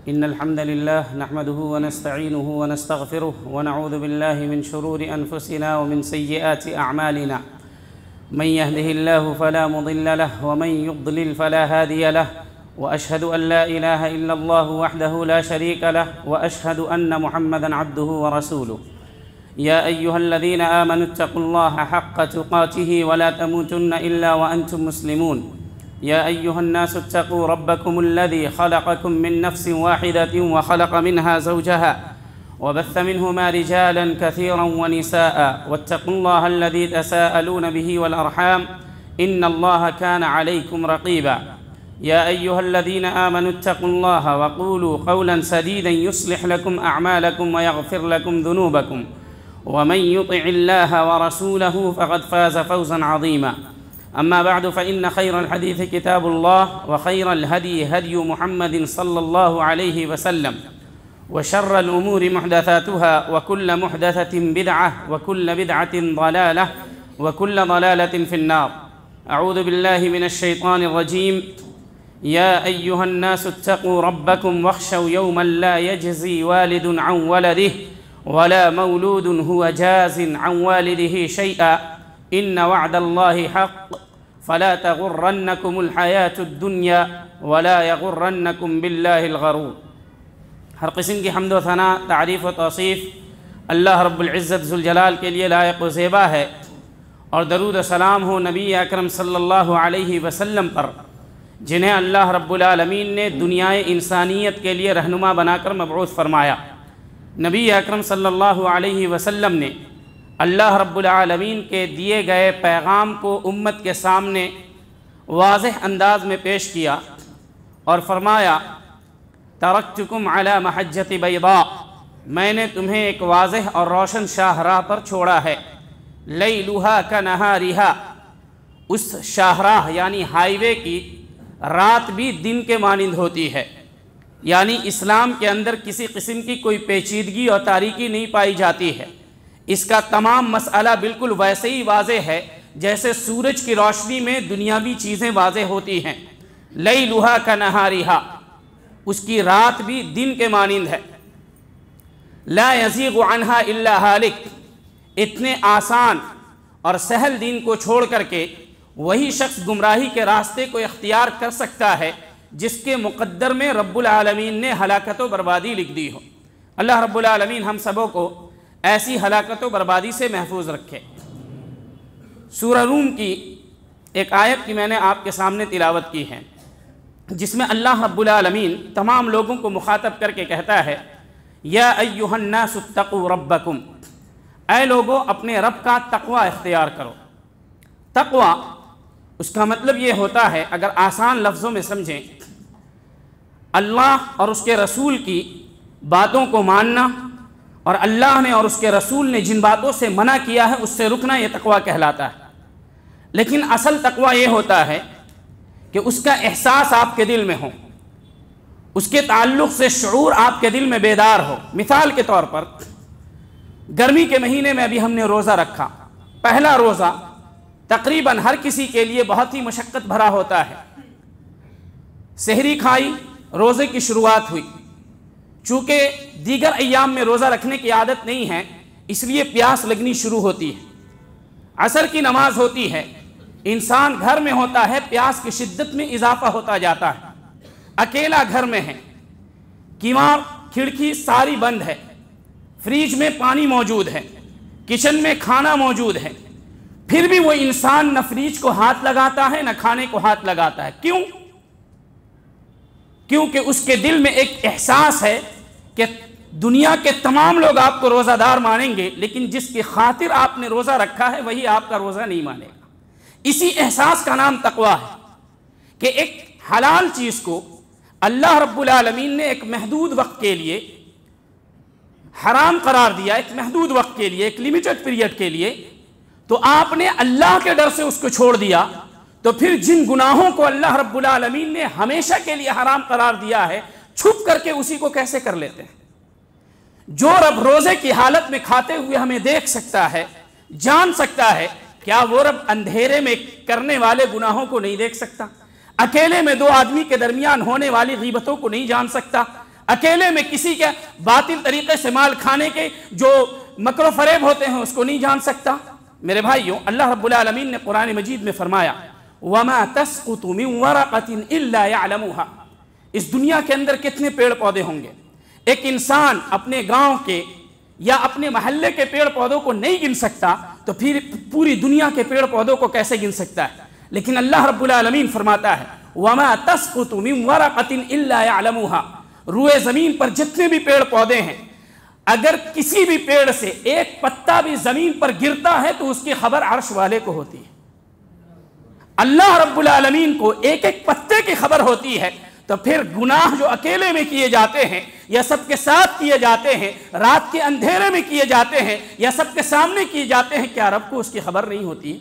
إن الحمد لله نحمده ونستعينه ونستغفره ونعوذ بالله من شرور أنفسنا ومن سيئات أعمالنا. من يهده الله فلا مضل له ومن يضلل فلا هادي له، وأشهد أن لا إله إلا الله وحده لا شريك له، وأشهد أن محمدًا عبده ورسوله. يا أيها الذين آمنوا اتقوا الله حق تقاته ولا تموتن إلا وأنتم مسلمون. يا أيها الناس اتقوا ربكم الذي خلقكم من نفس واحدة وخلق منها زوجها وبث منهما رجالا كثيرا ونساء، واتقوا الله الذي تساءلون به والأرحام إن الله كان عليكم رقيبا. يا أيها الذين آمنوا اتقوا الله وقولوا قولا سديدا يصلح لكم أعمالكم ويغفر لكم ذنوبكم، ومن يطع الله ورسوله فقد فاز فوزا عظيما. أما بعد، فإن خير الحديث كتاب الله، وخير الهدي هدي محمد صلى الله عليه وسلم، وشر الأمور محدثاتها، وكل محدثة بدعة، وكل بدعة ضلالة، وكل ضلالة في النار. أعوذ بالله من الشيطان الرجيم. يا أيها الناس اتقوا ربكم واخشوا يوما لا يجزي والد عن ولده ولا مولود هو جاز عن والده شيئا إن وعد الله حق فلا تغرنكم الحياة الدنيا ولا يغرنكم بالله الغرور. ہر قسم کی حمد و ثنا، تعریف و توصیف اللہ رب العزت ذوالجلال کے لیے لائق و زیبا ہے، اور درود و سلام ہو نبی اکرم صلی اللہ علیہ وسلم پر، جنہیں اللہ رب العالمین نے دنیائے انسانیت کے لیے رہنما بنا کر مبعوث فرمایا۔ نبی اکرم صلی اللہ علیہ وسلم نے اللہ رب العالمین کے دیے گئے پیغام کو امت کے سامنے واضح انداز میں پیش کیا اور فرمایا، ترکتکم علی محجۃ بیضاء، میں نے تمہیں ایک واضح اور روشن شاہراہ پر چھوڑا ہے، لیلھا کنہارھا، اس شاہراہ یعنی ہائی وے کی رات بھی دن کے مانند ہوتی ہے، یعنی اسلام کے اندر کسی قسم کی کوئی پیچیدگی اور تاریکی نہیں پائی جاتی ہے۔ اس کا تمام مسئلہ بالکل ویسے ہی واضح ہے جیسے سورج کی روشنی میں دنیاوی چیزیں واضح ہوتی ہیں۔ لیلھا کنہارھا، اس کی رات بھی دن کے مانند ہے۔ لا یزیغ عنہا الا ہالک، اتنے آسان اور سہل دین کو چھوڑ کر کے وہی شخص گمراہی کے راستے کو اختیار کر سکتا ہے جس کے مقدر میں رب العالمین نے ہلاکت و بربادی لکھ دی ہو۔ اللہ رب العالمین ہم سبوں کو ایسی ہلاکت و بربادی سے محفوظ رکھے۔ سورہ روم کی ایک آیت کی میں نے آپ کے سامنے تلاوت کی ہے، جس میں اللہ رب العالمین تمام لوگوں کو مخاطب کر کے کہتا ہے، یا ایھا الناس اتقوا ربکم، اے لوگو اپنے رب کا تقوی اختیار کرو۔ تقوی اس کا مطلب یہ ہوتا ہے، اگر آسان لفظوں میں سمجھیں، اللہ اور اس کے رسول کی باتوں کو ماننا، اور اللہ نے اور اس کے رسول نے جن باتوں سے منع کیا ہے اس سے رکنا، یہ تقوی کہلاتا ہے۔ لیکن اصل تقوی یہ ہوتا ہے کہ اس کا احساس آپ کے دل میں ہو، اس کے تعلق سے شعور آپ کے دل میں بیدار ہو۔ مثال کے طور پر گرمی کے مہینے میں ابھی ہم نے روزہ رکھا، پہلا روزہ تقریباً ہر کسی کے لیے بہت ہی مشقت بھرا ہوتا ہے۔ سحری کھائی، روزے کی شروعات ہوئی، چونکہ دیگر ایام میں روزہ رکھنے کی عادت نہیں ہے اس لیے پیاس لگنی شروع ہوتی ہے۔ عصر کی نماز ہوتی ہے، انسان گھر میں ہوتا ہے، پیاس کی شدت میں اضافہ ہوتا جاتا ہے، اکیلا گھر میں ہے، کیوار کھڑکی ساری بند ہے، فریج میں پانی موجود ہے، کچن میں کھانا موجود ہے، پھر بھی وہ انسان نہ فریج کو ہاتھ لگاتا ہے نہ کھانے کو ہاتھ لگاتا ہے۔ کیوں؟ کیونکہ اس کے دل میں ایک احساس ہے کہ دنیا کے تمام لوگ آپ کو روزہ دار مانیں گے، لیکن جس کی خاطر آپ نے روزہ رکھا ہے وہی آپ کا روزہ نہیں مانے گا۔ اسی احساس کا نام تقوی ہے کہ ایک حلال چیز کو اللہ رب العالمین نے ایک محدود وقت کے لیے حرام قرار دیا، ایک محدود وقت کے لیے، ایک لیمیٹڈ پیریڈ کے لیے، تو آپ نے اللہ کے ڈر سے اس کو چھوڑ دیا، تو پھر جن گناہوں کو اللہ رب العالمین نے ہمیشہ کے لیے حرام قرار دیا ہے، چھپ کر کے اسی کو کیسے کر لیتے ہیں؟ جو رب روزے کی حالت میں کھاتے ہوئے ہمیں دیکھ سکتا ہے، جان سکتا ہے، کیا وہ رب اندھیرے میں کرنے والے گناہوں کو نہیں دیکھ سکتا؟ اکیلے میں دو آدمی کے درمیان ہونے والی غیبتوں کو نہیں جان سکتا؟ اکیلے میں کسی کے باطل طریقے سے مال کھانے کے جو مکر و فریب ہوتے ہیں اس کو نہیں جان سکتا۔ میرے بھائیوں، اللہ رب العالمین نے قرآن مجید میں فرمایا وَمَا تَسْقُطُ مِن وَرَقَةٍ إِلَّا يَعْلَمُهَا۔ اس دنیا کے اندر کتنے پیڑ پودے ہوں گے، ایک انسان اپنے گاؤں کے یا اپنے محلے کے پیڑ پودوں کو نہیں گن سکتا تو پھر پوری دنیا کے پیڑ پودوں کو کیسے گن سکتا ہے؟ لیکن اللہ رب العالمین فرماتا ہے وَمَا تَسْقُطُ مِن وَرَقَةٍ إِلَّا يَعْلَمُهَا۔ روئے زمین پر جتنے بھی پیڑ پودے ہیں، اگر کسی بھی پیڑ سے ایک پتا بھی زمین پر گرتا ہے تو اس کی خبر عرش والے کو ہوتی ہے۔ اللہ رب العالمین کو ایک ایک پتے کی خبر ہوتی ہے، تو پھر گناہ جو اکیلے میں کیے جاتے ہیں یا سب کے ساتھ کیے جاتے ہیں، رات کے اندھیرے میں کیے جاتے ہیں یا سب کے سامنے کیے جاتے ہیں، کیا رب کو اس کی خبر نہیں ہوتی؟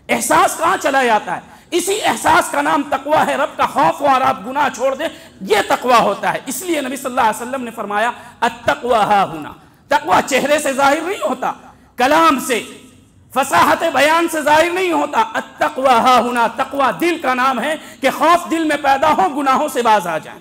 احساس کہاں چلا جاتا ہے؟ اسی احساس کا نام تقویٰ ہے۔ رب کا خوف ہو اور آپ گناہ چھوڑ دیں، یہ تقویٰ ہوتا ہے۔ اس لیے نبی صلی اللہ علیہ وسلم نے فرمایا التقویٰ ہا ہنا۔ تقویٰ چہرے سے ظاہر نہیں ہوتا، کلام سے، فصاحت بیان سے ظاہر نہیں ہوتا۔ التقویٰ ہا ہنا، تقویٰ دل کا نام ہے کہ خوف دل میں پیدا ہو، گناہوں سے باز آ جائیں۔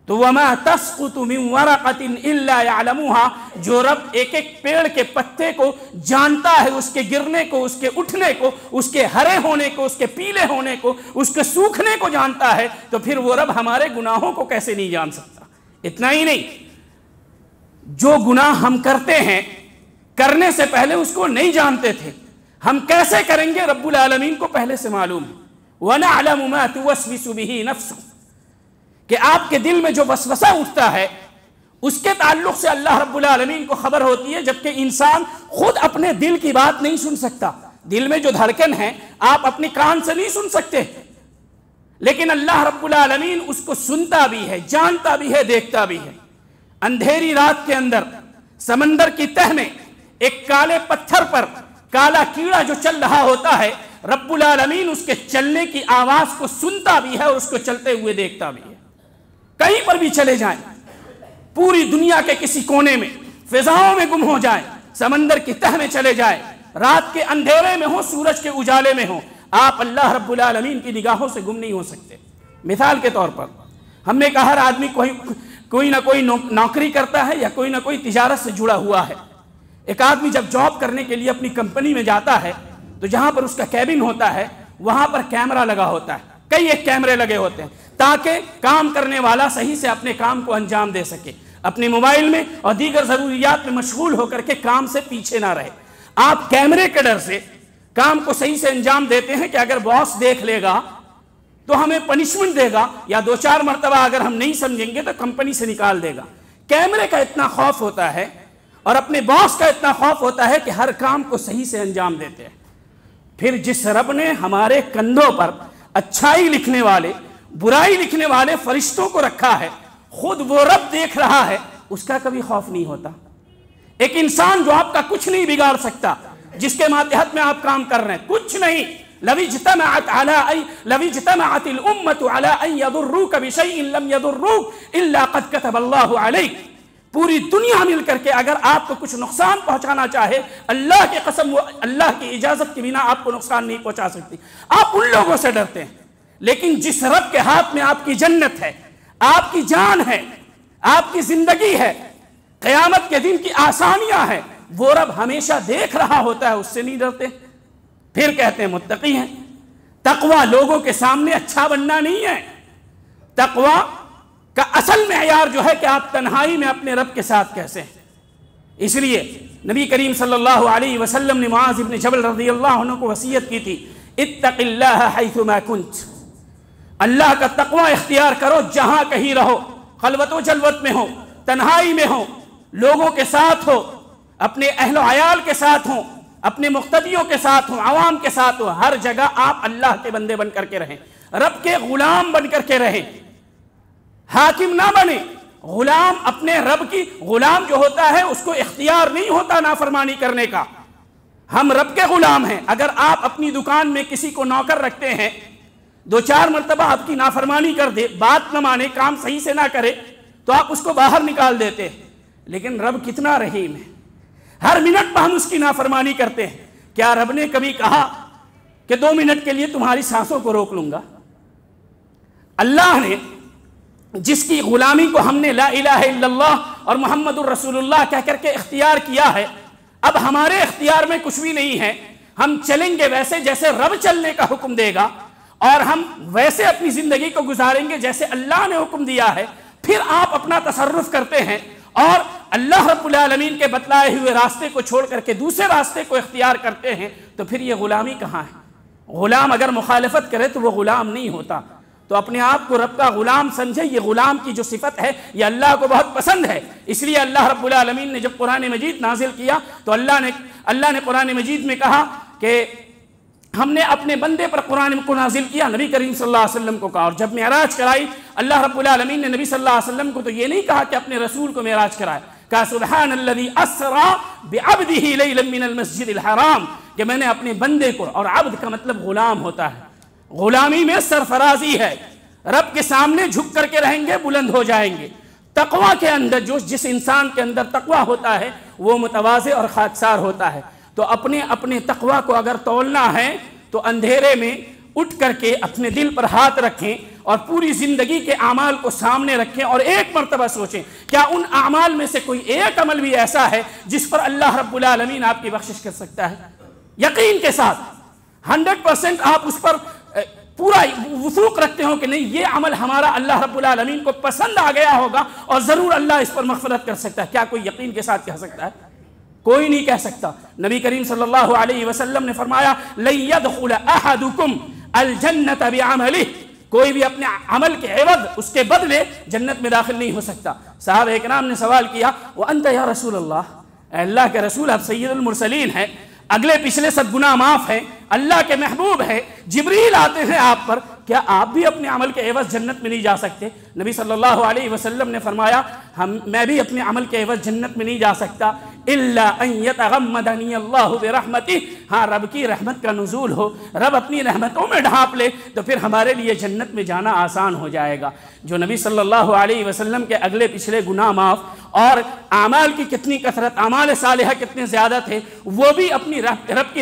تو وَمَا تَسْقُطُ مِن وَرَقَةٍ إِلَّا يَعْلَمُهَا، جو رب ایک ایک پیڑ کے پتے کو جانتا ہے، اس کے گرنے کو، اس کے اٹھنے کو، اس کے ہرے ہونے کو، اس کے پیلے ہونے کو، اس کے سوکھنے کو جانتا ہے، تو پھر وہ رب ہمارے گناہوں کو کیسے نہیں جان سکتا؟ اتنا ہی نہیں، جو گناہ ہم کرتے ہیں کرنے سے پہلے اس کو نہیں جانتے تھے، ہم کیسے کریں گے رب العالمین کو پہلے سے معلوم ہے۔ وَنَعْلَمُ مَا تُوَسْوِسُ بِهِ نَفْسُهُ، کہ آپ کے دل میں جو وسوسہ اٹھتا ہے اس کے تعلق سے اللہ رب العالمین کو خبر ہوتی ہے، جبکہ انسان خود اپنے دل کی بات نہیں سن سکتا۔ دل میں جو دھڑکن ہے آپ اپنی کان سے نہیں سن سکتے، لیکن اللہ رب العالمین اس کو سنتا بھی ہے، جانتا بھی ہے، دیکھتا بھی ہے۔ اندھیری رات کے اندر سمندر کی تہ میں ایک کالے پتھر پر کالا کیڑا جو چل رہا ہوتا ہے، رب العالمین اس کے چلنے کی آواز کو سنتا بھی ہے اور اس کو چلتے ہوئے دیکھتا بھی ہے۔ کہیں پر بھی چلے جائیں، پوری دنیا کے کسی کونے میں، فضاؤں میں گم ہو جائیں، سمندر کی تہ میں چلے جائیں، رات کے اندھیرے میں ہوں، سورج کے اجالے میں ہوں، آپ اللہ رب العالمین کی نگاہوں سے گم نہیں ہو سکتے۔ مثال کے طور پر ہم نے کہا ہر آدمی کوئی نہ کوئی نوکری کرتا ہے یا کوئی نہ کوئی تجارت سے جڑا ہوا ہے۔ ایک آدمی جب جاب کرنے کے لیے اپنی کمپنی میں جاتا ہے تو جہاں پر اس کا کیبن ہوتا ہے وہاں پر کیمرہ لگا ہوتا ہے، کئی ایک کیمرے لگے ہوتے ہیں تاکہ کام کرنے والا صحیح سے اپنے کام کو انجام دے سکے، اپنے موبائل میں اور دیگر ضروریات میں مشغول ہو کر کے کام سے پیچھے نہ رہے۔ آپ کیمرے کے ڈر سے کام کو صحیح سے انجام دیتے ہیں کہ اگر باس دیکھ لے گا تو ہمیں پنشمنٹ دے گا، یا 2-4 مرتبہ اگر ہم نہیں سمجھیں گے تو کمپنی سے نکال دے گا۔ کیمرے کا اتنا خوف ہوتا ہے اور اپنے باس کا اتنا خوف ہوتا ہے کہ ہر کام کو صحیح سے انجام دیتے ہیں۔ پھر جس رب نے ہمارے کندھوں پر اچھائی لکھنے والے، برائی لکھنے والے فرشتوں کو رکھا ہے، خود وہ رب دیکھ رہا ہے، اس کا کبھی خوف نہیں ہوتا۔ ایک انسان جو آپ کا کچھ نہیں بگاڑ سکتا، جس کے ماتحت میں آپ کام کر رہے ہیں، کچھ نہیں۔ لَوِ اجْتَمَعَتِ الْأُمَّةُ عَلَىٰ أَن يَضُرُّوكَ بِشَيْءٍ لَمْ يَضُرُّوكَ إِلَّا قَدْ كَتَبَ اللَّهُ عَلَيْكَ۔ پوری دنیا مل کر کے اگر آپ کو کچھ نقصان پہنچانا چاہے، اللہ کی قسم وہ اللہ کی اجازت کے بنا آپ کو نقصان نہیں پہنچا سکتی۔ آپ ان لوگوں سے ڈرتے ہیں، لیکن جس رب کے ہاتھ میں آپ کی جنت ہے، آپ کی جان ہے، آپ کی زندگی ہے، قیامت کے دن کی آسانیاں ہیں، وہ رب ہمیشہ دیکھ رہا ہوتا ہے، اس سے نہیں ڈرتے۔ پھر کہتے ہیں متقی ہیں۔ تقویٰ لوگوں کے سامنے اچھا بننا نہیں ہے، تقویٰ کا اصل معیار جو ہے کہ آپ تنہائی میں اپنے رب کے ساتھ کیسے ہیں۔ اس لیے نبی کریم صلی اللہ علیہ وسلم نے معاذ بن جبل رضی اللہ عنہ کو وصیت کی تھی، اتق اللہ حیثما کنت، اللہ کا تقویٰ اختیار کرو جہاں کہیں رہو، خلوت و جلوت میں ہو، تنہائی میں ہو، لوگوں کے ساتھ ہو، اپنے اہل و عیال کے ساتھ ہو، اپنے مقتدیوں کے ساتھ ہو، عوام کے ساتھ ہو، ہر جگہ آپ اللہ کے بندے بن کر کے رہیں، رب کے غلام بن کر کے رہیں، حاکم نہ بنے۔ غلام اپنے رب کی، غلام جو ہوتا ہے اس کو اختیار نہیں ہوتا نافرمانی کرنے کا، ہم رب کے غلام ہیں۔ اگر آپ اپنی دکان میں کسی کو نوکر رکھتے ہیں، 2-4 مرتبہ آپ کی نافرمانی کر دے، بات نہ مانے، کام صحیح سے نہ کرے، تو آپ اس کو باہر نکال دیتے ہیں۔ لیکن رب کتنا رحیم ہے، ہر منٹ میں ہم اس کی نافرمانی کرتے ہیں۔ کیا رب نے کبھی کہا کہ 2 منٹ کے لیے تمہاری سانسوں کو روک لوں گا؟ اللہ نے جس کی غلامی کو ہم نے لا الہ الا اللہ اور محمد الرسول اللہ کہہ کر کے اختیار کیا ہے، اب ہمارے اختیار میں کچھ بھی نہیں ہے، ہم چلیں گے ویسے جیسے رب چلنے کا حکم دے گا، اور ہم ویسے اپنی زندگی کو گزاریں گے جیسے اللہ نے حکم دیا ہے، پھر آپ اپنا تصرف کرتے ہیں اور اللہ رب العالمین کے بتلائے ہوئے راستے کو چھوڑ کر کے دوسرے راستے کو اختیار کرتے ہیں، تو پھر یہ غلامی کہاں ہے؟ غلام اگر مخالفت کرے تو وہ غلام نہیں ہوتا۔ تو اپنے آپ کو رب کا غلام سمجھے، یہ غلام کی جو صفت ہے یہ اللہ کو بہت پسند ہے، اس لیے اللہ رب العالمین نے جب قرآن مجید نازل کیا تو اللہ نے قرآن مجید میں کہا کہ ہم نے اپنے بندے پر قرآن کو نازل کیا، نبی کریم صلی اللہ علیہ وسلم کو کہا، اور جب معراج کرائی اللہ رب العالمین نے نبی صلی اللہ علیہ وسلم کو تو یہ نہیں کہا کہ اپنے رسول کو معراج کرائے، کہا سبحان الذی اسرا بعبدہ لیلا من المسجد الحرام، کہ میں نے اپنے بندے کو، اور عبد کا مطلب غلام ہوتا ہے، غلامی میں سرفرازی ہے، رب کے سامنے جھک کر کے رہیں گے، بلند ہو جائیں گے۔ تقوی کے اندر جس انسان کے اندر تقوی ہوتا ہے وہ متواضع اور خاکسار ہوتا ہے۔ تو اپنے تقوی کو اگر تولنا ہے تو اندھیرے میں اٹھ کر کے اپنے دل پر ہاتھ رکھیں اور پوری زندگی کے اعمال کو سامنے رکھیں اور ایک مرتبہ سوچیں کیا ان اعمال میں سے کوئی ایک عمل بھی ایسا ہے جس پر اللہ رب العالمین آپ کی بخشش کر سکتا ہے؟ یقین کے ساتھ 100% آپ اس پر پورا وثوق رکھتے ہو کہ نہیں یہ عمل ہمارا اللہ رب العالمین کو پسند آ گیا ہوگا اور ضرور اللہ اس پر مغفرت کر سکتا ہے، کیا کوئی یقین کے ساتھ کہہ سکتا ہے؟ کوئی نہیں کہہ سکتا۔ نبی کریم صلی اللہ علیہ وسلم نے فرمایا لن يدخل احدکم الجنت بعملہ، کوئی بھی اپنے عمل کے عوض اس کے بدلے جنت میں داخل نہیں ہو سکتا۔ صحابہ اکرام نے سوال کیا وانت یا رسول اللہ، اے اللہ کے رسول آپ سید المرسلین ہیں، اگلے پچھلے سب گناہ معاف ہیں، اللہ کے محبوب ہیں، جبریل آتے ہیں آپ پر، کیا آپ بھی اپنے عمل کے عوض جنت میں نہیں جا سکتے؟ نبی صلی اللہ علیہ وسلم نے فرمایا میں بھی اپنے عمل کے عوض جنت میں نہیں جا سکتا الا ان یتغمدنی اللہ برحمتہ، ہاں رب کی رحمت کا نزول ہو، رب اپنی رحمتوں میں ڈھانپ لے تو پھر ہمارے لیے جنت میں جانا آسان ہو جائے گا۔ جو نبی صلی اللہ علیہ وسلم کے اگلے پچھلے گناہ معاف اور اعمال کی کتنی کثرت، اعمال صالحہ کتنے زیادہ تھے، وہ بھی اپنی رب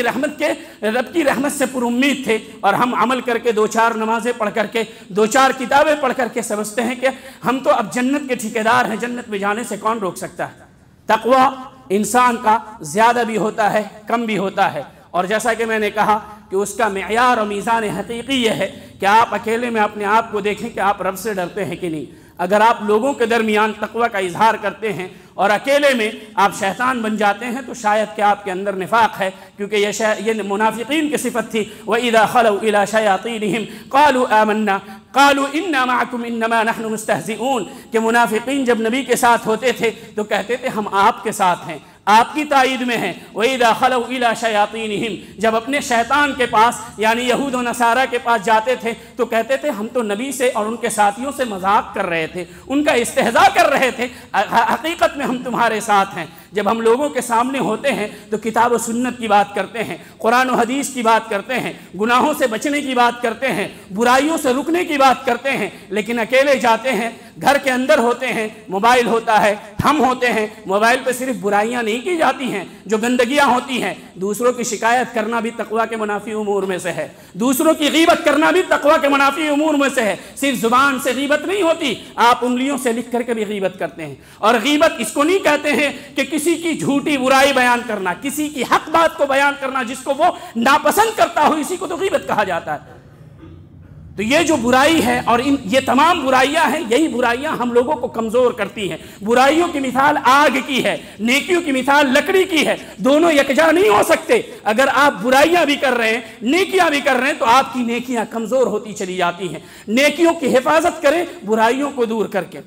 کی رحمت سے پر امید تھے، اور ہم عمل کر کے 2-4 نمازیں پڑھ کر کے 2-4 کتابیں پڑھ کر کے سمجھتے ہیں کہ ہم تو اب جنت کے ٹھیکیدار ہیں، جنت میں جانے سے کون روک سکتا ہے؟ تقوی انسان کا زیادہ بھی ہوتا ہے، کم بھی ہوتا ہے، اور جیسا کہ میں نے کہا کہ اس کا معیار اور میزان حقیقی یہ ہے کہ آپ اکیلے میں اپنے آپ کو دیکھیں کہ آپ رب سے ڈرتے ہیں کہ نہیں۔ اگر آپ لوگوں کے درمیان تقوی کا اظہار کرتے ہیں اور اکیلے میں آپ شیطان بن جاتے ہیں تو شاید کہ آپ کے اندر نفاق ہے، کیونکہ یہ منافقین کی صفت تھی وَإِذَا خَلَوْا إِلَى شَيَاطِينِهِمْ قَالُوا آمَنَّا قَالُوا إِنَّا مَعَكُمْ إِنَّمَا نَحْنُ مُسْتَهْزِئُونَ، کہ منافقین جب نبی کے ساتھ ہوتے تھے تو کہتے تھے ہم آپ کے ساتھ ہیں، آپ کی تائید میں ہیں۔ وَإِذَا خَلَوْا إِلَى شَيَاطِينِهِمْ، جب اپنے شیطان کے پاس یعنی یہود و نصارہ کے پاس جاتے تھے تو کہتے تھے ہم تو نبی سے اور ان کے ساتھیوں سے مذاق کر رہے تھے، ان کا استہزاء کر رہے تھے، حقیقت میں ہم تمہارے ساتھ ہیں۔ جب ہم لوگوں کے سامنے ہوتے ہیں تو کتاب و سنت کی بات کرتے ہیں، قرآن و حدیث کی بات کرتے ہیں، گناہوں سے بچنے کی بات کرتے ہیں، برائیوں سے رکنے کی بات کرتے ہیں، لیکن اکیلے جاتے ہیں، گھر کے اندر ہوتے ہیں، موبائل ہوتا ہے، ہم ہوتے ہیں، موبائل پہ صرف برائیاں نہیں کی جاتی ہیں، جو گندگیاں ہوتی ہیں، دوسروں کی شکایت کرنا بھی تقوی کے منافی امور میں سے ہے، دوسروں کی غیبت کرنا بھی تقوی کے منافی امور میں سے ہے۔ صرف زبان سے غیبت نہیں ہوتی، آپ انگلیوں سے لکھ کر کے بھی غیبت کرتے ہیں، اور غیبت اس کو نہیں کہتے ہیں کہ کسی کی جھوٹی برائی بیان کرنا، کسی کی حق بات کو بیان کرنا جس کو وہ ناپسند کرتا ہو، اسی کو تو غیبت کہا جاتا ہے۔ تو یہ جو برائی ہے اور یہ تمام برائیاں ہیں، یہی برائیاں ہم لوگوں کو کمزور کرتی ہیں۔ برائیوں کی مثال آگ کی ہے، نیکیوں کی مثال لکڑی کی ہے، دونوں یکجا نہیں ہو سکتے۔ اگر آپ برائیاں بھی کر رہے ہیں، نیکیاں بھی کر رہے ہیں تو آپ کی نیکیاں کمزور ہوتی چلی جاتی ہیں۔ نیکیوں کی حفاظت کریں برائیوں کو دور کر کے۔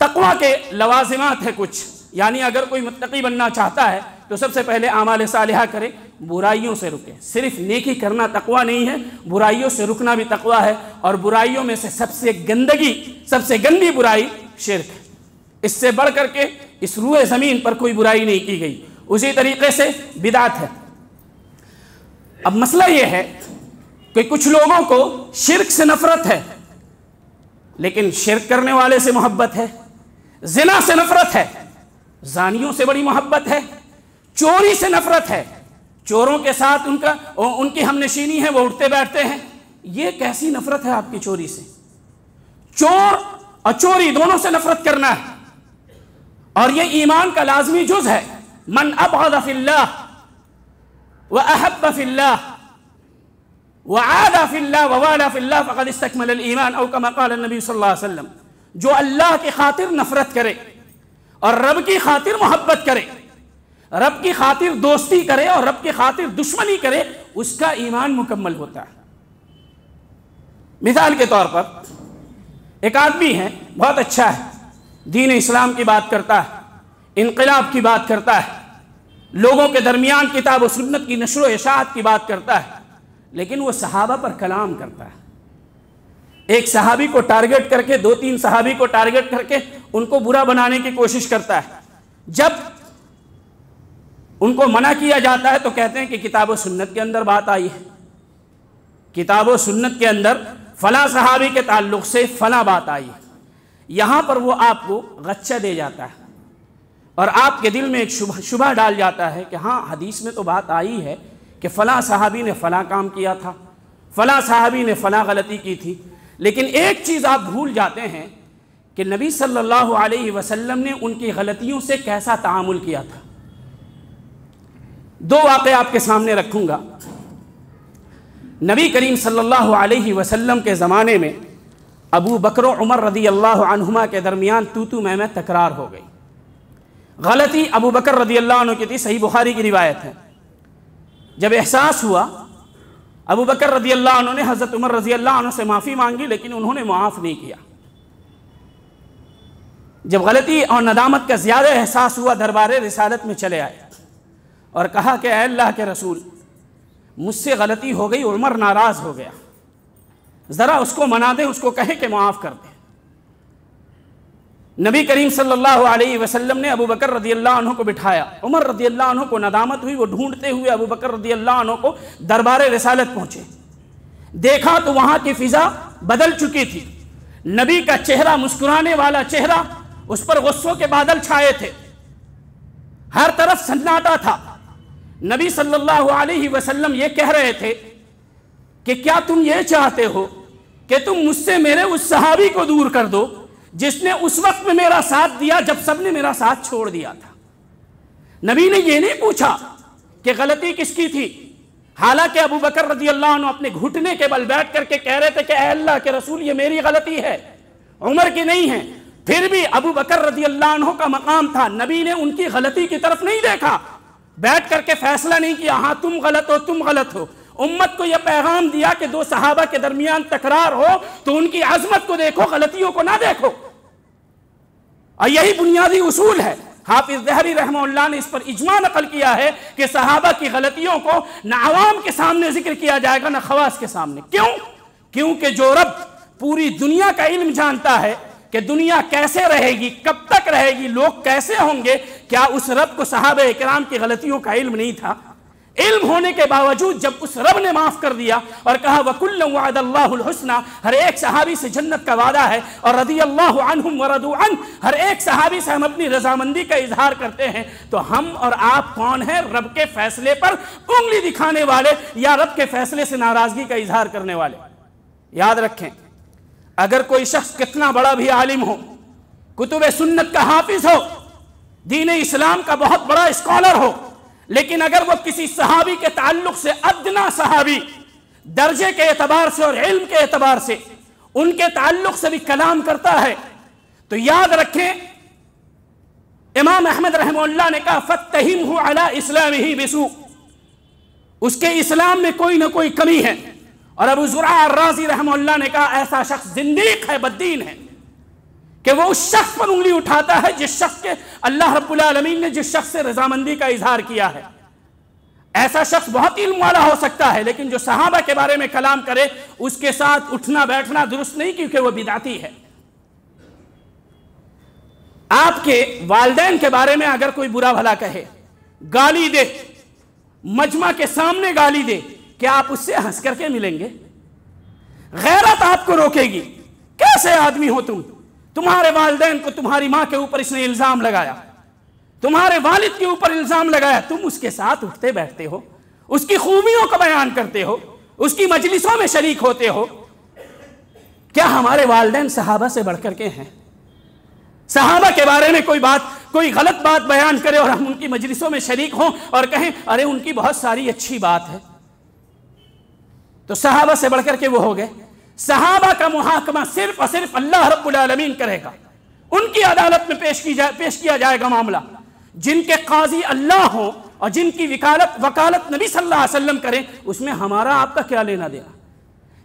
تقوی کے لوازمات ہے کچھ، یعنی اگر کوئی متقی بننا چاہتا ہے تو سب سے پہلے اعمال صالحہ کرے، برائیوں سے رکے۔ صرف نیکی کرنا تقوی نہیں ہے، برائیوں سے رکنا بھی تقوی ہے، اور برائیوں میں سے سب سے گندی برائی شرک ہے۔ اس سے بڑھ کر کے اس روئے زمین پر کوئی برائی نہیں کی گئی۔ اسی طریقے سے بدعت ہے۔ اب مسئلہ یہ ہے کہ کچھ لوگوں کو شرک سے نفرت ہے، لیکن شرک کرنے والے سے محبت ہے، زنا سے نفرت ہے، زانیوں سے بڑی محبت ہے، چوری سے نفرت ہے، چوروں کے ساتھ ان کی ہم نشینی ہے، وہ اٹھتے بیٹھتے ہیں۔ یہ کیسی نفرت ہے آپ کی چوری سے؟ چور اور چوری دونوں سے نفرت کرنا ہے، اور یہ ایمان کا لازمی جز ہے۔ من ابغض فی اللہ واحب فی اللہ وعاد فی اللہ ووالا فی اللہ فقد استکمل الایمان، او کما قال النبی صلی اللہ علیہ وسلم۔ جو اللہ کی خاطر نفرت کرے اور رب کی خاطر محبت کرے، رب کی خاطر دوستی کرے اور رب کی خاطر دشمنی کرے، اس کا ایمان مکمل ہوتا ہے۔ مثال کے طور پر ایک آدمی ہے، بہت اچھا ہے، دین اسلام کی بات کرتا ہے، انقلاب کی بات کرتا ہے، لوگوں کے درمیان کتاب و سنت کی نشر و اشاعت کی بات کرتا ہے، لیکن وہ صحابہ پر کلام کرتا ہے۔ ایک صحابی کو ٹارگٹ کر کے، 2-3 صحابی کو ٹارگٹ کر کے ان کو برا بنانے کی کوشش کرتا ہے۔ جب ان کو منع کیا جاتا ہے تو کہتے ہیں کہ کتاب و سنت کے اندر بات آئی ہے، کتاب و سنت کے اندر فلاں صحابی کے تعلق سے فلاں بات آئی ہے۔ یہاں پر وہ آپ کو غچہ دے جاتا ہے اور آپ کے دل میں ایک شبہ ڈال جاتا ہے کہ ہاں حدیث میں تو بات آئی ہے کہ فلاں صحابی نے فلاں کام کیا تھا، فلاں صحابی نے فلاں غلطی کی تھی، لیکن ایک چیز آپ بھول جاتے ہیں کہ نبی صلی اللہ علیہ وسلم نے ان کی غلطیوں سے کیسا تعامل کیا تھا۔ 2 واقعے آپ کے سامنے رکھوں گا۔ نبی کریم صلی اللہ علیہ وسلم کے زمانے میں ابو بکر و عمر رضی اللہ عنہما کے درمیان تو میں تکرار ہو گئی۔ غلطی ابو بکر رضی اللہ عنہ کی تھی، صحیح بخاری کی روایت ہے۔ جب احساس ہوا، ابو بکر رضی اللہ عنہ نے حضرت عمر رضی اللہ عنہ سے معافی مانگی، لیکن انہوں نے معاف نہیں کیا۔ جب غلطی اور ندامت کا زیادہ احساس ہوا، دربار رسالت میں چلے آئے اور کہا کہ اے اللہ کے رسول، مجھ سے غلطی ہو گئی، عمر ناراض ہو گیا، ذرا اس کو منا دیں، اس کو کہیں کہ معاف کر دیں۔ نبی کریم صلی اللہ علیہ وسلم نے ابو بکر رضی اللہ عنہ کو بٹھایا۔ عمر رضی اللہ عنہ کو ندامت ہوئی، وہ ڈھونڈتے ہوئے ابو بکر رضی اللہ عنہ کو دربار رسالت پہنچے۔ دیکھا تو وہاں کی فضا بدل چکی تھی، نبی کا چہرہ مسکرانے والا چہرہ، اس پر غصوں کے بادل چھائے تھے، ہر طرف سناٹا تھا۔ نبی صلی اللہ علیہ وسلم یہ کہہ رہے تھے کہ کیا تم یہ چاہتے ہو کہ تم مجھ سے میرے اس صحابی کو دور کر دو جس نے اس وقت میں میرا ساتھ دیا جب سب نے میرا ساتھ چھوڑ دیا تھا۔ نبی نے یہ نہیں پوچھا کہ غلطی کس کی تھی، حالانکہ ابو بکر رضی اللہ عنہ اپنے گھٹنے کے بل بیٹھ کر کے کہہ رہے تھے کہ اے اللہ کے رسول، یہ میری غلطی ہے، عمر کی نہیں ہے۔ پھر بھی ابو بکر رضی اللہ عنہ کا مقام تھا، نبی نے ان کی غلطی کی طرف نہیں دیکھا، بیٹھ کر کے فیصلہ نہیں کیا ہاں تم غلط ہو تم غلط ہو۔ امت کو یہ پیغام دیا کہ 2 صحابہ کے درمیان تکرار ہو تو ان کی عظمت کو دیکھو، غلطیوں کو نہ دیکھو، اور یہی بنیادی اصول ہے۔ حافظ ذہبی رحمہ اللہ نے اس پر اجماع نقل کیا ہے کہ صحابہ کی غلطیوں کو نہ عوام کے سامنے ذکر کیا جائے گا نہ خواص کے سامنے۔ کیوں؟ کیونکہ جو رب پوری دنیا کا علم جانتا ہے کہ دنیا کیسے رہے گی، کب تک رہے گی، لوگ کیسے ہوں گے، کیا اس رب کو صحابہ اکرام کی غلطیوں کا علم نہیں تھا؟ علم ہونے کے باوجود جب اس رب نے معاف کر دیا اور کہا وَكُلًّا وَعَدَ اللَّهُ الْحُسْنَى، ہر ایک صحابی سے جنت کا وعدہ ہے، اور رضی اللہ عنہم ورضوا عنہ، ہر ایک صحابی سے ہم اپنی رضامندی کا اظہار کرتے ہیں، تو ہم اور آپ کون ہیں رب کے فیصلے پر انگلی دکھانے والے یا رب کے فیصلے سے ناراضگی کا اظہار کرنے والے؟ یاد رکھیں، اگر کوئی شخص کتنا بڑا بھی عالم ہو، کتب سنت کا حافظ ہو، دین اسلام کا بہت بڑا اسکالر ہو، لیکن اگر وہ کسی صحابی کے تعلق سے ادنا صحابی درجے کے اعتبار سے اور علم کے اعتبار سے ان کے تعلق سے بھی کلام کرتا ہے، تو یاد رکھیں امام احمد رحمہ اللہ نے کہا فَاتَّهِمْهُ عَلَىٰ إِسْلَامِهِ بِسُوءٍ، اس کے اسلام میں کوئی نہ کوئی کمی ہے۔ اور ابو زرع الرازی رحمہ اللہ نے کہا ایسا شخص زندیق ہے، بددین ہے، کہ وہ اس شخص پر انگلی اٹھاتا ہے جس شخص کے اللہ رب العالمین نے جس شخص سے رضامندی کا اظہار کیا ہے۔ ایسا شخص بہت علم والا ہو سکتا ہے، لیکن جو صحابہ کے بارے میں کلام کرے اس کے ساتھ اٹھنا بیٹھنا درست نہیں، کیونکہ وہ بدعتی ہے۔ آپ کے والدین کے بارے میں اگر کوئی برا بھلا کہے، گالی دے، مجمع کے سامنے گالی دے، کیا آپ اس سے ہنس کر کے ملیں گے؟ غیرت آپ کو روکے گی۔ کیسے آدمی ہو تم؟ تمہارے والدین کو تمہاری ماں کے اوپر اس نے الزام لگایا، تمہارے والد کے اوپر الزام لگایا، تم اس کے ساتھ اٹھتے بیٹھتے ہو، اس کی خوبیوں کو بیان کرتے ہو، اس کی مجلسوں میں شریک ہوتے ہو۔ کیا ہمارے والدین صحابہ سے بڑھ کر کے ہیں؟ صحابہ کے بارے میں کوئی غلط بات بیان کرے اور ہم ان کی مجلسوں میں شریک ہوں اور کہیں ارے ان کی بہت ساری اچھی بات ہے، تو صحابہ سے بڑھ کر کے وہ ہو گئے۔ صحابہ کا محاکمہ صرف اور صرف اللہ رب العالمین کرے گا، ان کی عدالت میں پیش کیا جائے گا معاملہ۔ جن کے قاضی اللہ ہوں اور جن کی وکالت نبی صلی اللہ علیہ وسلم کریں، اس میں ہمارا آپ کا کیا لینا دینا؟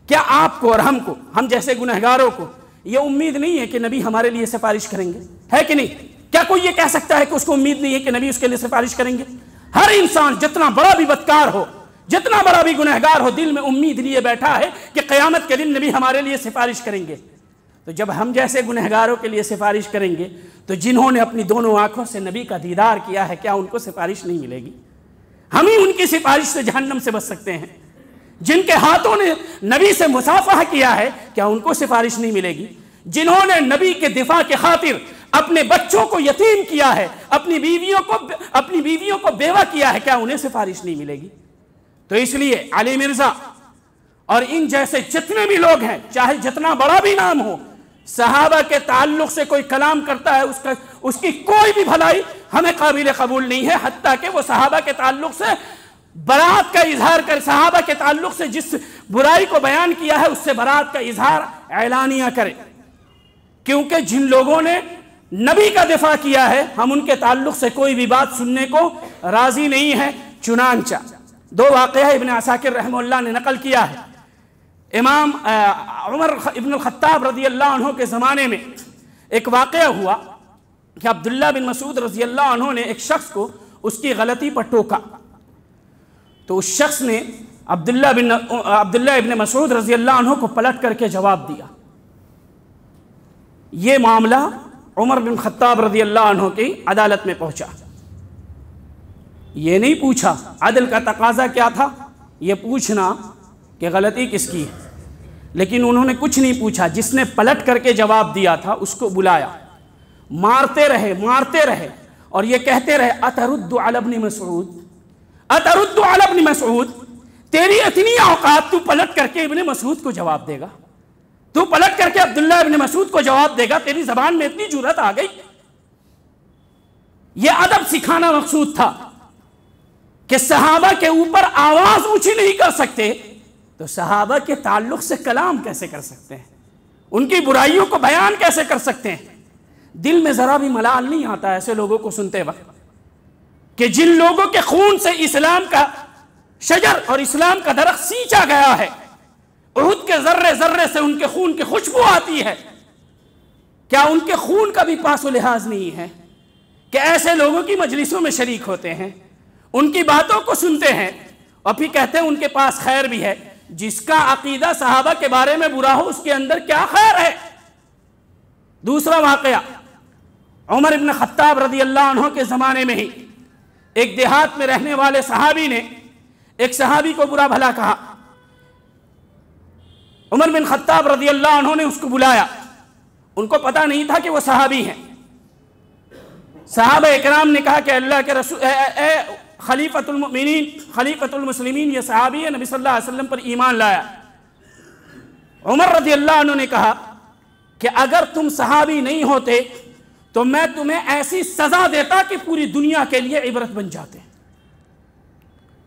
کیا آپ کو اور ہم جیسے گنہگاروں کو یہ امید نہیں ہے کہ نبی ہمارے لیے سفارش کریں گے؟ ہے کہ نہیں؟ کیا کوئی یہ کہہ سکتا ہے کہ اس کو امید نہیں ہے کہ نبی اس کے لیے سفارش کریں گے؟ ہر انسان جتنا بڑا بھی بدکار ہو، جتنا بڑا بھی گنہگار ہو، دل میں امید لیے بیٹھا ہے کہ قیامت کے دن نبی ہمارے لیے سفارش کریں گے۔ تو جب ہم جیسے گنہگاروں کے لیے سفارش کریں گے تو جنہوں نے اپنی دونوں آنکھوں سے نبی کا دیدار کیا ہے، کیا ان کو سفارش نہیں ملے گی؟ ہم ہی ان کی سفارش سے جہنم سے بچ سکتے ہیں۔ جن کے ہاتھوں نے نبی سے مصافحہ کیا ہے، کیا ان کو سفارش نہیں ملے گی؟ جنہوں نے نبی کے دفاع کے خاطر اپنے بچوں کو یتیم کیا ہے، اپنی بیویوں کو بیوہ کیا ہے، کیا انہیں سفارش نہیں ملے گی؟ تو اس لیے علی مرزا اور ان جیسے جتنے بھی لوگ ہیں، چاہے جتنا بڑا بھی نام ہو، صحابہ کے تعلق سے کوئی کلام کرتا ہے، اس کی کوئی بھی بھلائی ہمیں قابل قبول نہیں ہے، حتیٰ کہ وہ صحابہ کے تعلق سے برات کا اظہار کر، صحابہ کے تعلق سے جس برائی کو بیان کیا ہے اس سے برات کا اظہار اعلانیہ کرے۔ کیونکہ جن لوگوں نے نبی کا دفاع کیا ہے، ہم ان کے تعلق سے کوئی بھی بات سننے کو راضی نہیں ہے۔ چنانچہ دو واقعہ ابن عساکر رحمہ اللہ نے نقل کیا ہے۔ امام عمر ابن الخطاب رضی اللہ عنہ کے زمانے میں ایک واقعہ ہوا کہ عبداللہ بن مسعود رضی اللہ عنہ نے ایک شخص کو اس کی غلطی پر ٹوکا، تو اس شخص نے عبداللہ ابن مسعود رضی اللہ عنہ کو پلٹ کر کے جواب دیا۔ یہ معاملہ عمر بن خطاب رضی اللہ عنہ کی عدالت میں پہنچا۔ یہ نہیں پوچھا، عدل کا تقاضا کیا تھا؟ یہ پوچھنا کہ غلطی کس کی ہے، لیکن انہوں نے کچھ نہیں پوچھا۔ جس نے پلٹ کر کے جواب دیا تھا اس کو بلایا، مارتے رہے اور یہ کہتے رہے اترد علی ابن مسعود، اترد علی ابن مسعود، تیری اتنی اوقات تو پلٹ کر کے ابن مسعود کو جواب دے گا، تو پلٹ کر کے عبداللہ ابن مسعود کو جواب دے گا، تیری زبان میں اتنی جرأت آ گئی۔ یہ ادب سکھانا مقصود تھا کہ صحابہ کے اوپر آواز اونچی نہیں کر سکتے تو صحابہ کے تعلق سے کلام کیسے کر سکتے ہیں؟ ان کی برائیوں کو بیان کیسے کر سکتے ہیں؟ دل میں ذرا بھی ملال نہیں آتا ایسے لوگوں کو سنتے وقت کہ جن لوگوں کے خون سے اسلام کا شجر اور اسلام کا درخت سینچا گیا ہے، احد کے ذرے ذرے سے ان کے خون کی خوشبو آتی ہے، کیا ان کے خون کا بھی پاس و لحاظ نہیں ہے کہ ایسے لوگوں کی مجلسوں میں شریک ہوتے ہیں، ان کی باتوں کو سنتے ہیں اور پھر کہتے ہیں ان کے پاس خیر بھی ہے؟ جس کا عقیدہ صحابہ کے بارے میں برا ہو اس کے اندر کیا خیر ہے؟ دوسرا واقعہ عمر ابن خطاب رضی اللہ عنہ کے زمانے میں ہی ایک دیہات میں رہنے والے صحابی نے ایک صحابی کو برا بھلا کہا۔ عمر بن خطاب رضی اللہ عنہ نے اس کو بلایا، ان کو پتہ نہیں تھا کہ وہ صحابی ہیں۔ صحابہ اکرام نے کہا کہ اللہ کے رسول، اے خلیفۃ المؤمنین، خلیفۃ المسلمین، یہ صحابی ہے، نبی صلی اللہ علیہ وسلم پر ایمان لایا۔ عمر رضی اللہ عنہ نے کہا کہ اگر تم صحابی نہیں ہوتے تو میں تمہیں ایسی سزا دیتا کہ پوری دنیا کے لیے عبرت بن جاتے۔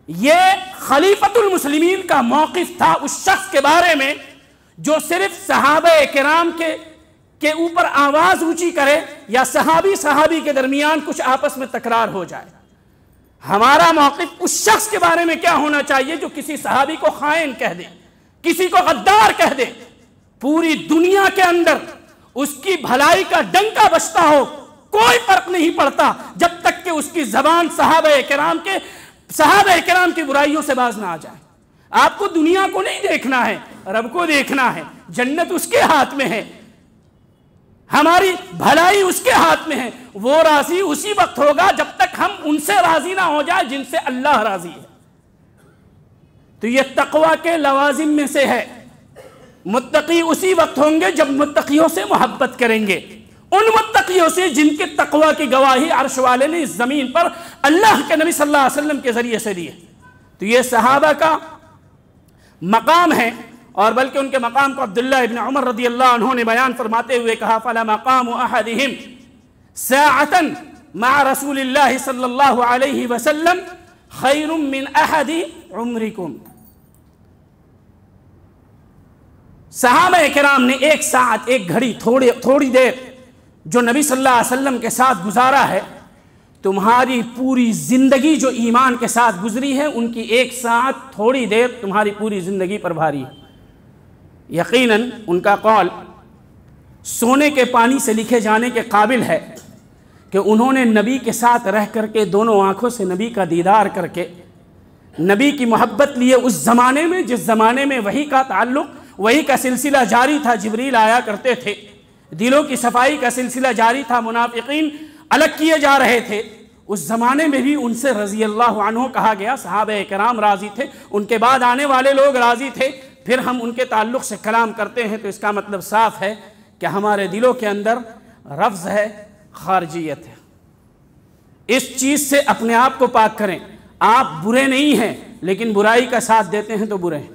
یہ خلیفۃ المسلمین کا موقف تھا اس شخص کے بارے میں جو صرف صحابہ کرام کے اوپر آواز اونچی کرے یا صحابی کے درمیان کچھ آپس میں تکرار ہو جائے۔ ہمارا موقف اس شخص کے بارے میں کیا ہونا چاہیے جو کسی صحابی کو خائن کہہ دے، کسی کو غدار کہہ دے، پوری دنیا کے اندر اس کی بھلائی کا ڈنکا بجتا ہو، کوئی فرق نہیں پڑتا جب تک کہ اس کی زبان صحابہ کرام کی برائیوں سے باز نہ آ جائے۔ آپ کو دنیا کو نہیں دیکھنا ہے، رب کو دیکھنا ہے، جنت اس کے ہاتھ میں ہے، ہماری بھلائی اس کے ہاتھ میں ہے۔ وہ راضی اسی وقت ہوگا جب تک ہم ان سے راضی نہ ہو جائے جن سے اللہ راضی ہے۔ تو یہ تقوی کے لوازم میں سے ہے۔ متقی اسی وقت ہوں گے جب متقیوں سے محبت کریں گے، ان متقیوں سے جن کے تقوی کی گواہی عرش والے نے اس زمین پر اللہ کے نبی صلی اللہ علیہ وسلم کے ذریعے سے دی ہے۔ تو یہ صحابہ کا مقام ہے اور بلکہ ان کے مقام کو عبداللہ ابن عمر رضی اللہ عنہ نے بیان فرماتے ہوئے کہا فَلَمَقَامُ أَحَدِهِمْ سَاعَةً مَعَ رَسُولِ اللَّهِ صلی اللہ علیہ وسلم خَيْرٌ مِّنْ أَحَدِ عُمْرِكُمْ. صحابہ کرام نے ایک ساعت، ایک گھڑی، تھوڑی دیر جو نبی صلی اللہ علیہ وسلم کے ساتھ گزارا ہے، تمہاری پوری زندگی جو ایمان کے ساتھ گزری ہے ان کی ایک ساعت تھوڑی دیر تمہاری پوری زندگی پر بھاری ہے. یقیناً ان کا قول سونے کے پانی سے لکھے جانے کے قابل ہے کہ انہوں نے نبی کے ساتھ رہ کر کے دونوں آنکھوں سے نبی کا دیدار کر کے نبی کی محبت لیے اس زمانے میں جس زمانے میں وحی کا تعلق، وحی کا سلسلہ جاری تھا، جبریل آیا کرتے تھے، دلوں کی صفائی کا سلسلہ جاری تھا، منافقین الگ کیے جا رہے تھے. اس زمانے میں بھی ان سے رضی اللہ عنہ کہا گیا. صحابہ کرام راضی تھے، ان کے بعد آنے والے لوگ راضی تھے. پھر ہم ان کے تعلق سے کلام کرتے ہیں تو اس کا مطلب صاف ہے کہ ہمارے دلوں کے اندر رفض ہے، خارجیت ہے. اس چیز سے اپنے آپ کو پاک کریں. آپ برے نہیں ہیں لیکن برائی کا ساتھ دیتے ہیں تو برے ہیں،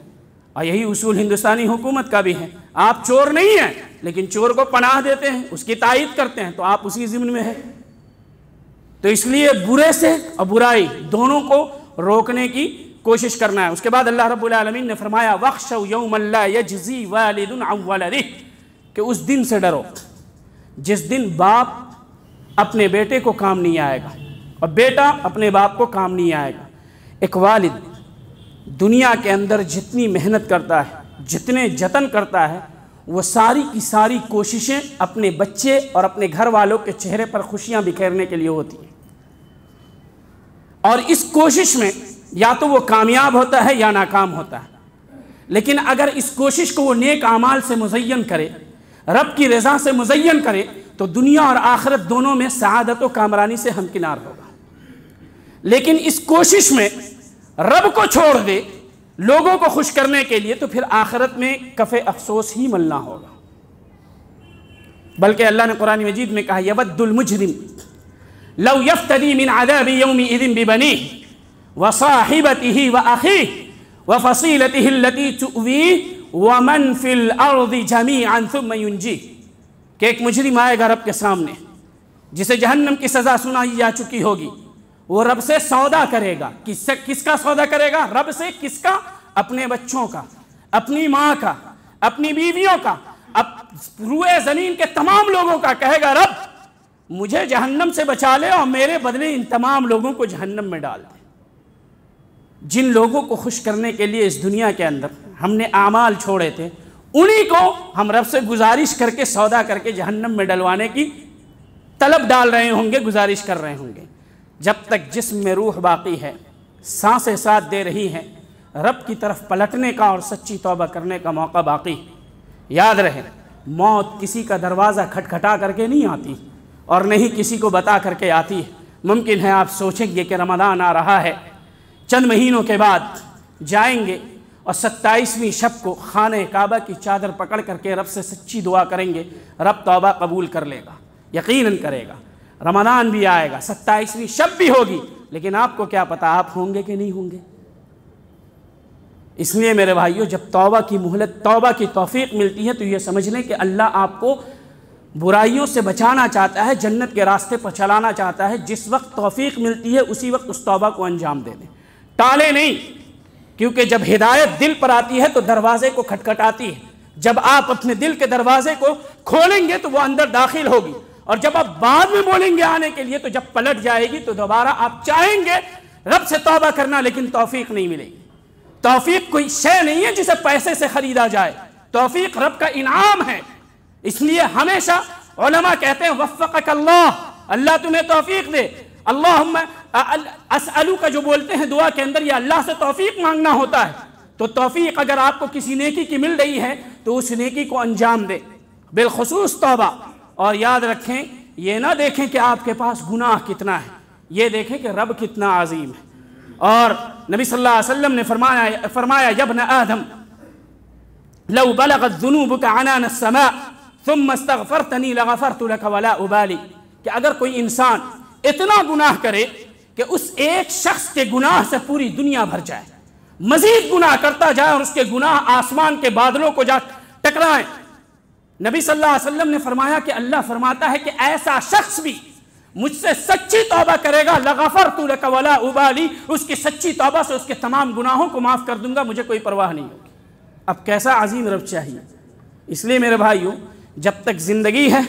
اور یہی اصول ہندوستانی حکومت کا بھی ہے. آپ چور نہیں ہیں لیکن چور کو پناہ دیتے ہیں، اس کی تائید کرتے ہیں تو آپ اسی ضمن میں ہیں. تو اس لیے برے سے اور برائی دونوں کو روکنے کی کوشش کرنا ہے. اس کے بعد اللہ رب العالمین نے فرمایا وَاخْشَوْا يَوْمًا لَا يَجْزِي وَالِدٌ عَنْ وَلَدِهِ، کہ اس دن سے ڈرو جس دن باپ اپنے بیٹے کو کام نہیں آئے گا اور بیٹا اپنے باپ کو کام نہیں آئے گا. ایک والد دنیا کے اندر جتنی محنت کرتا ہے، جتنے جتن کرتا ہے، وہ ساری کی ساری کوششیں اپنے بچے اور اپنے گھر والوں کے چہرے پر خوشیاں بکھیرنے کے لیے ہوتی ہیں. اور اس کوشش میں یا تو وہ کامیاب ہوتا ہے یا ناکام ہوتا ہے. لیکن اگر اس کوشش کو وہ نیک اعمال سے مزین کرے، رب کی رضا سے مزین کرے، تو دنیا اور آخرت دونوں میں سعادت و کامرانی سے ہمکنار ہوگا. لیکن اس کوشش میں رب کو چھوڑ دے لوگوں کو خوش کرنے کے لیے تو پھر آخرت میں کف افسوس ہی ملنا ہوگا. بلکہ اللہ نے قرآن مجید میں کہا یود المجرم لو یفتدی من عذاب یومئذ ببنیہ وصاحبتہ واخیہ وفصیلتہ التی تؤویہ ومن فی الارض جمیعا ثم ینجیہ، کہ ایک مجرم آئے گا رب کے سامنے جسے جہنم کی سزا سنائی جا چکی ہوگی. وہ رب سے سودا کرے گا. کس کا سودا کرے گا؟ رب سے. کس کا؟ اپنے بچوں کا، اپنی ماں کا، اپنی بیویوں کا، روئے زمین کے تمام لوگوں کا. کہے گا رب مجھے جہنم سے بچا لے اور میرے بدلے ان تمام لوگوں کو جہنم میں ڈال دے. جن لوگوں کو خوش کرنے کے لیے اس دنیا کے اندر ہم نے اعمال چھوڑے تھے، انہی کو ہم رب سے گزارش کر کے سودا کر کے جہنم میں ڈلوانے کی طلب ڈال رہے ہوں گے، گزارش کر رہے ہوں گے. جب تک جسم میں روح باقی ہے، سانسیں ساتھ دے رہی ہیں، رب کی طرف پلٹنے کا اور سچی توبہ کرنے کا موقع باقی. یاد رہے موت کسی کا دروازہ کھٹکھٹا کر کے نہیں آتی اور نہیں کسی کو بتا کر کے آتی ہے. ممکن ہے آپ سوچیں گے کہ رمضان آ رہا ہے، چند مہینوں کے بعد جائیں گے اور 27ویں شب کو خانہ کعبہ کی چادر پکڑ کر کے رب سے سچی دعا کریں گے، رب توبہ قبول کر لے گا، یقیناً کرے گا. رمضان بھی آئے گا، 27ویں شب بھی ہوگی، لیکن آپ کو کیا پتا آپ ہوں گے کہ نہیں ہوں گے. اس لیے میرے بھائیوں جب توبہ کی مہلت، توبہ کی توفیق ملتی ہے تو یہ سمجھ لیں کہ اللہ آپ کو برائیوں سے بچانا چاہتا ہے، جنت کے راستے پر چلانا چاہتا ہے. جس وقت توفیق ملتی ہے اسی وقت اس توبہ کو انجام دے دیں، ٹالے نہیں. کیونکہ جب ہدایت دل پر آتی ہے تو دروازے کو کھٹکھٹاتی ہے. جب آپ اپنے دل کے دروازے کو کھولیں گے تو وہ اندر داخل ہوگی، اور جب آپ بعد میں بولیں گے آنے کے لیے تو جب پلٹ جائے گی تو دوبارہ آپ چاہیں گے رب سے توبہ کرنا، لیکن توفیق نہیں ملے گی. توفیق کوئی شے نہیں ہے جسے پیسے سے خریدا جائے. توفیق رب کا انعام ہے. اس لیے ہمیشہ علماء کہتے ہیں وفقک اللہ، اللہ تمہیں توفیق دے. اللہم اسألو کا جو بولتے ہیں دعا کے اندر یہ اللہ سے توفیق مانگنا ہوتا ہے. تو توفیق اگر آپ کو کسی نیکی کی مل رہی ہے تو اس نیکی کو انجام دے، بالخصوص توبہ. اور یاد رکھیں یہ نہ دیکھیں کہ آپ کے پاس گناہ کتنا ہے، یہ دیکھیں کہ رب کتنا عظیم ہے. اور نبی صلی اللہ علیہ وسلم نے فرمایا یا ابن آدم لو بلغت ذنوبک عنان السماء ثم استغفرتنی لغفرت لک ولا ابالی، کہ اگر کوئی انسان اتنا گناہ کرے کہ اس ایک شخص کے گناہ سے پوری دنیا بھر جائے، مزید گناہ کرتا جائے اور اس کے گناہ آسمان کے بادلوں کو جا ٹکرائیں۔ نبی صلی اللہ علیہ وسلم نے فرمایا کہ اللہ فرماتا ہے کہ ایسا شخص بھی مجھ سے سچی توبہ کرے گا لغفرت لک ولا ابالی، اس کی سچی توبہ سے اس کے تمام گناہوں کو معاف کر دوں گا، مجھے کوئی پرواہ نہیں ہوگی۔ اب کیسا عظیم رب چاہیے۔ اس لیے میرے بھائیوں، جب تک زندگی ہے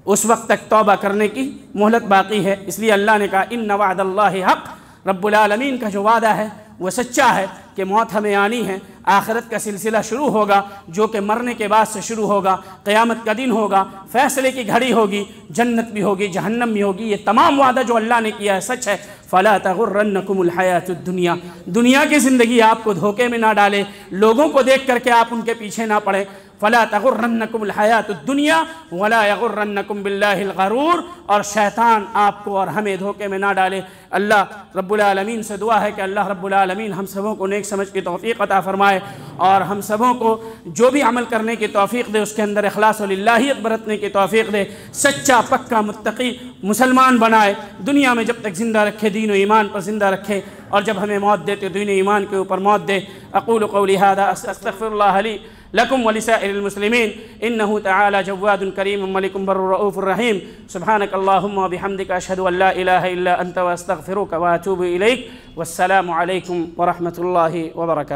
اس وقت تک توبہ کرنے کی مہلت باقی ہے۔ اس لیے اللہ نے کہا ان وعد اللہ حق، رب العالمین کا جو وعدہ ہے وہ سچا ہے کہ موت ہمیں آنی ہے، آخرت کا سلسلہ شروع ہوگا جو کہ مرنے کے بعد سے شروع ہوگا، قیامت کا دن ہوگا، فیصلے کی گھڑی ہوگی، جنت بھی ہوگی، جہنم بھی ہوگی۔ یہ تمام وعدہ جو اللہ نے کیا ہے سچ ہے۔ فلا تغرنکم الحیات الدنیا، دنیا کی زندگی آپ کو دھوکے میں نہ ڈالے، لوگوں کو دیکھ کر کے آپ ان کے پیچھے نہ پڑیں۔ فلا تغرنکم الحیات الدنیا ولا یغرنکم باللہ الغرور، اور شیطان آپ کو اور ہمیں دھوکے میں نہ ڈالے۔ اللہ رب العالمین سے دعا ہے کہ اللہ رب العالمین ہم سبوں کو نیک سمجھ کی توفیق عطا فرمائے، اور ہم سبوں کو جو بھی عمل کرنے کی توفیق دے اس کے اندر اخلاص و للہیت برتنے کی توفیق دے، سچا پکا متقی مسلمان بنائے، دنیا میں جب تک زندہ رکھے دین و ایمان پر زندہ رکھے، اور جب ہمیں موت دے تو دین و ایمان کے اوپر موت دے۔ اقول قولی ھذا استغفر اللہ لی لکم ولسائر المسلمین انہ تعالی جواد کریم ملک بر رؤوف الرحیم۔ سبحانک اللہم وبحمدک اشہد ان لا الہ الا انت واستغفرک واتوب الیک، والسلام علیکم ورحمۃ اللہ وبرکاتہ۔